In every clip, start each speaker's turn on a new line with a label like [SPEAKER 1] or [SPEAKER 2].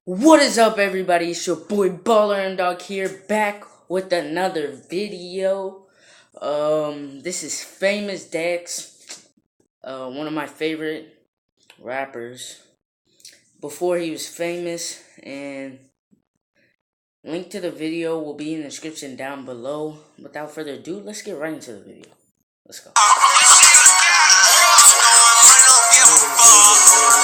[SPEAKER 1] What is up, everybody? It's your boy Baller and Dog here, back with another video. This is Famous Dex, one of my favorite rappers before he was famous, and link to the video will be in the description down below. Without further ado, let's get right into the video. Let's go.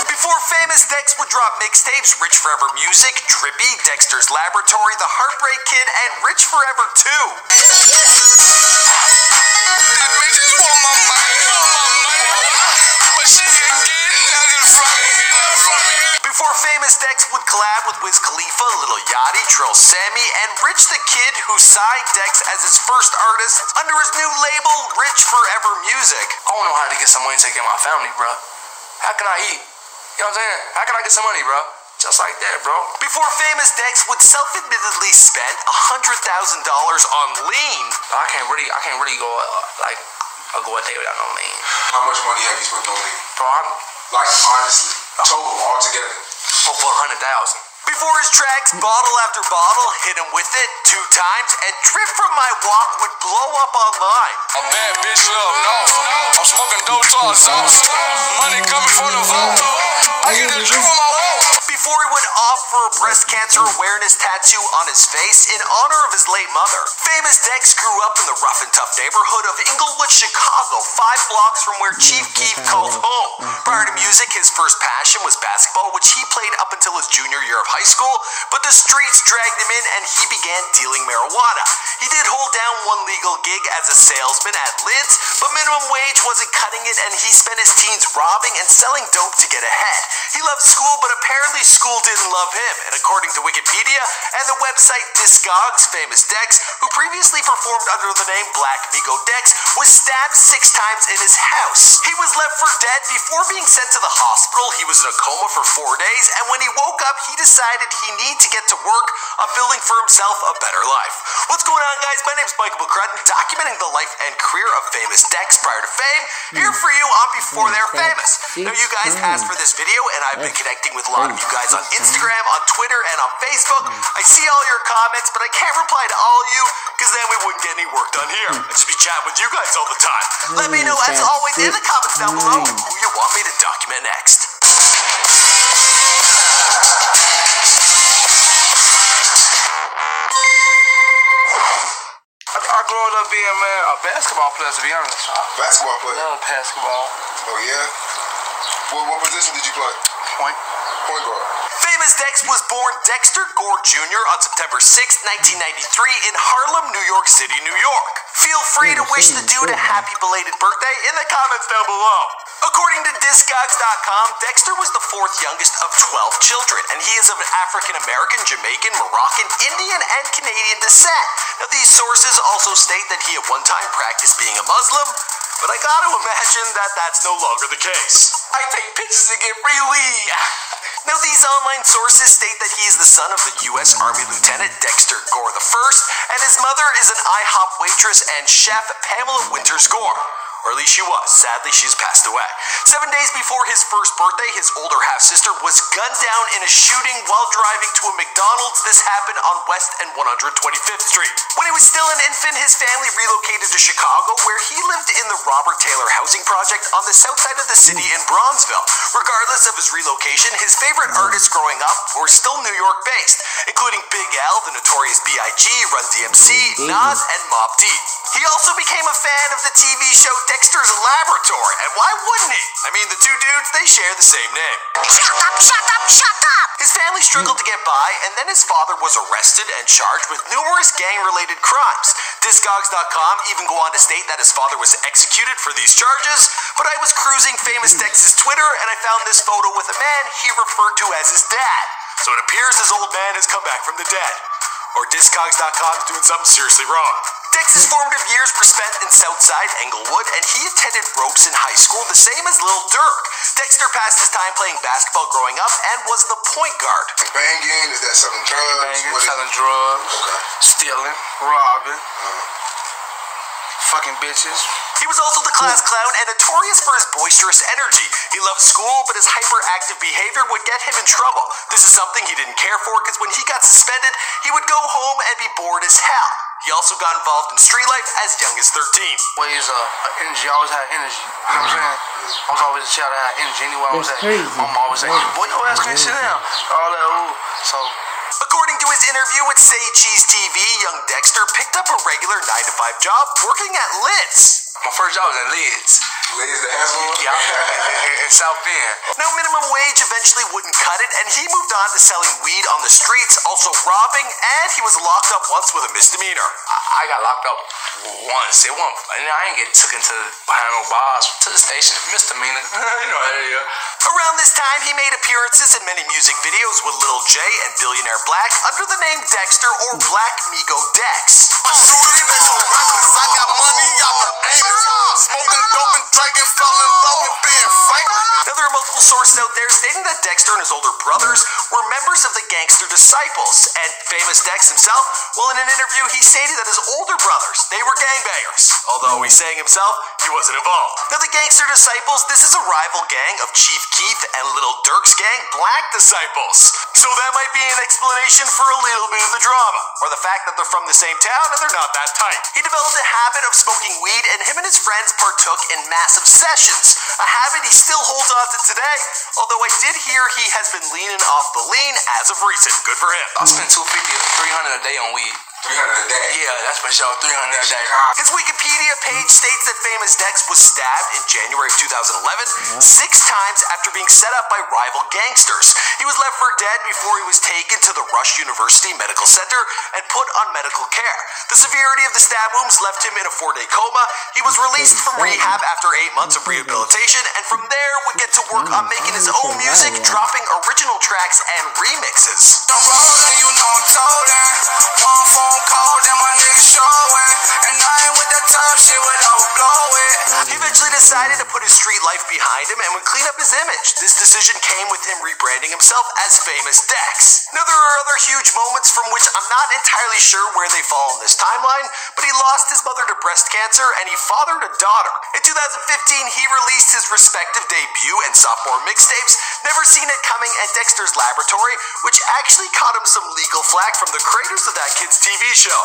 [SPEAKER 2] Before Famous Dex would drop mixtapes, Rich Forever Music, Drippy, Dexter's Laboratory, The Heartbreak Kid, and Rich Forever 2. Before Famous Dex would collab with Wiz Khalifa, Lil Yachty, Trill Sammy, and Rich the Kid, who signed Dex as his first artist under his new label, Rich Forever Music.
[SPEAKER 3] I don't know how to get some money to take care of my family, bro. How can I eat? You know what I'm saying? How can I get some money, bro? Just like that, bro.
[SPEAKER 2] Before Famous Dex would self-admittedly spend $100,000 on lean.
[SPEAKER 3] I can't really go I'll go a day without no lean.
[SPEAKER 4] How much money have you spent on lean?
[SPEAKER 3] Bro, I'm
[SPEAKER 4] Like, honestly, total, altogether.
[SPEAKER 3] for 100,000.
[SPEAKER 2] Before his tracks, Bottle After Bottle, Hit Him With It 2 times, and Drip From My Walk would blow up online.
[SPEAKER 3] A bad bitch love, no. I'm smoking dope to a sauce. Money coming from the vault. I get the drip on my wall.
[SPEAKER 2] Before he would opt for a breast cancer awareness tattoo on his face in honor of his late mother. Famous Dex grew up in the rough and tough neighborhood of Inglewood, Chicago, 5 blocks from where Chief Keef called home. Prior to music, his first passion was basketball, which he played up until his junior year of high school, but the streets dragged him in and he began dealing marijuana. He did hold down one legal gig as a salesman at Lids, but minimum wage wasn't cutting it and he spent his teens robbing and selling dope to get ahead. He loved school, but apparently school didn't love him, and according to Wikipedia and the website Discogs, Famous Dex, who previously performed under the name Black Migo Dex, was stabbed 6 times in his house. He was left for dead before being sent to the hospital. He was in a coma for 4 days, and when he woke up, he decided he needed to get to work on building for himself a better life. What's going on, guys? My name's Michael McCrudden, documenting the life and career of Famous Dex prior to fame, here for you on Before They're Famous. Now, you guys asked for this video, and I've been connecting with a lot of you guys on Instagram, on Twitter, and on Facebook. I see all your comments, but I can't reply to all of you, because then we wouldn't get any work done here. I'd just be chatting with you guys all the time. Let me know, as always, in the comments down below, who you want me to document next.
[SPEAKER 3] I grew up being, man, a basketball player, to be honest.
[SPEAKER 4] Basketball player?
[SPEAKER 3] Love basketball.
[SPEAKER 4] Oh, yeah? What position did you play?
[SPEAKER 3] Point.
[SPEAKER 4] Point guard.
[SPEAKER 2] Famous Dex was born Dexter Gore Jr. on September 6, 1993 in Harlem, New York City, New York. Feel free to wish the dude a happy belated birthday in the comments down below. According to Discogs.com, Dexter was the 4th youngest of 12 children, and he is of African-American, Jamaican, Moroccan, Indian, and Canadian descent. Now, these sources also state that he at one time practiced being a Muslim, but I gotta imagine that that's no longer the case.
[SPEAKER 3] I take pictures and get free weed.
[SPEAKER 2] Now, these online sources state that he is the son of the U.S. Army Lieutenant Dexter Gore I, and his mother is an IHOP waitress and chef Pamela Winters Gore. Or at least she was. Sadly, she's passed away. 7 days before his first birthday, his older half-sister was gunned down in a shooting while driving to a McDonald's. This happened on West and 125th Street. When he was still an infant, his family relocated to Chicago, where he lived in the Robert Taylor housing project on the south side of the city in Bronzeville. Regardless of his relocation, his favorite artists growing up were still New York-based, including Big L, the Notorious B.I.G., Run DMC, Nas, and Mobb Deep. He also became a fan of the TV show Dexter's Laboratory, and why wouldn't he? I mean, the two dudes, they share the same name. Shut up, shut up, shut up! His family struggled to get by, and then his father was arrested and charged with numerous gang-related crimes. Discogs.com even go on to state that his father was executed for these charges, but I was cruising Famous Dex's Twitter, and I found this photo with a man he referred to as his dad. So it appears his old man has come back from the dead. Or Discogs.com is doing something seriously wrong. Dex's formative years were spent in Southside Englewood, and he attended ropes in high school, the same as Lil Durk. Dexter passed his time playing basketball growing up and was the point guard.
[SPEAKER 4] Banging? Is that selling drugs?
[SPEAKER 3] Banging, selling drugs, stealing, robbing. fucking bitches.
[SPEAKER 2] He was also the class clown and notorious for his boisterous energy. He loved school, but his hyperactive behavior would get him in trouble. This is something he didn't care for because when he got suspended, he would go home and be bored as hell. He also got involved in street life as young as 13.
[SPEAKER 3] Ways energy, I always had energy. You know what I'm saying? I was always a child that had energy anywhere I was
[SPEAKER 1] That's
[SPEAKER 3] at.
[SPEAKER 1] crazy.
[SPEAKER 3] My mom always saying, boy, your ass can't sit down. All that, ooh. So,
[SPEAKER 2] According to his interview with Say Cheese TV, young Dexter picked up a regular 9-to-5 job working at Lids.
[SPEAKER 3] my first job was at Lids.
[SPEAKER 4] Lids the asshole?
[SPEAKER 3] Yeah, in South Bend.
[SPEAKER 2] No, minimum wage eventually wouldn't cut it, and he moved on to selling weed on the streets, also robbing, and he was locked up once with a misdemeanor.
[SPEAKER 3] I got locked up once. It wasn't, and I ain't get took into behind no bars to the station. Misdemeanor. You know how they are.
[SPEAKER 2] Around this time, he made appearances in many music videos with Lil J and Billionaire Black under the name Dexter or Black Migo Dex.
[SPEAKER 3] I got money, y'all the anus. Smoking dope and drinking, fell in love with being frank.
[SPEAKER 2] Now, there are multiple sources out there stating that Dexter and his older brothers were members of the Gangster Disciples, and famous Dex himself, well, in an interview, he stated that his older brothers, they were gangbangers, although he's saying himself he wasn't involved. Now, the Gangster Disciples, this is a rival gang of Chief Keef and Little Durk's gang, Black Disciples. So that might be an explanation for a little bit of the drama, or the fact that they're from the same town and they're not that tight. He developed a habit of smoking weed, and him and his friends partook in massive sessions, a habit he still holds on to today, although I did hear he has been leaning off the lean as of recent. Good for him.
[SPEAKER 3] I spend $250 or $300 a day on weed.
[SPEAKER 4] 300 a day.
[SPEAKER 3] Yeah, that's for sure. 300 a day.
[SPEAKER 2] His Wikipedia page states that famous Dex was stabbed in January of 2011 6 times after being set up by rival gangsters. He was left for dead before he was taken to the Rush University Medical Center and put on medical care. The severity of the stab wounds left him in a 4-day coma. He was released from rehab after 8 months of rehabilitation, and from there would get to work on making his own music, dropping original tracks and remixes.
[SPEAKER 3] I'm rolling, you know I'm toting. One phone call, then my nigga showing. And I ain't with that tough shit without blowing.
[SPEAKER 2] He eventually decided to put his street life behind him and would clean up his image. This decision came with him rebranding himself as Famous Dex. Now, there are other huge moments from which I'm not entirely sure where they fall in this timeline, but he lost his mother to breast cancer and he fathered a daughter. In 2015, he released his respective debut and sophomore mixtapes, Never Seen It Coming and Dexter's Laboratory, which actually caught him some legal flack from the creators of that kid's TV show.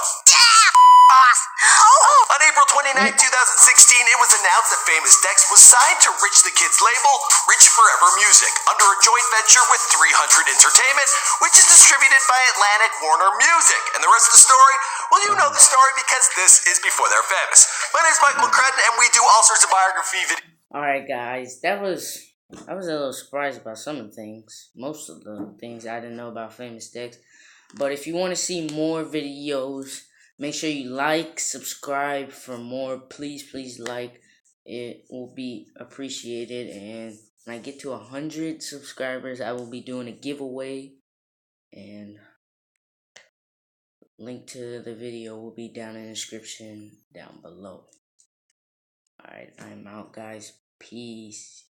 [SPEAKER 2] On April 29, 2016, it was announced that Famous Dex was signed to Rich the Kid's label, Rich Forever Music, under a joint venture with 300 Entertainment, which is distributed by Atlantic Warner Music. And the rest of the story, well, you know the story because this is before they're famous. My name is Michael McCrudden, and we do all sorts of biography videos.
[SPEAKER 1] Alright guys, I was a little surprised about some of the things. Most of the things I didn't know about Famous Dex. But if you want to see more videos, make sure you like, subscribe for more. Please like. It will be appreciated. And when I get to 100 subscribers, I will be doing a giveaway. And link to the video will be down in the description down below. Alright, I'm out guys. Peace.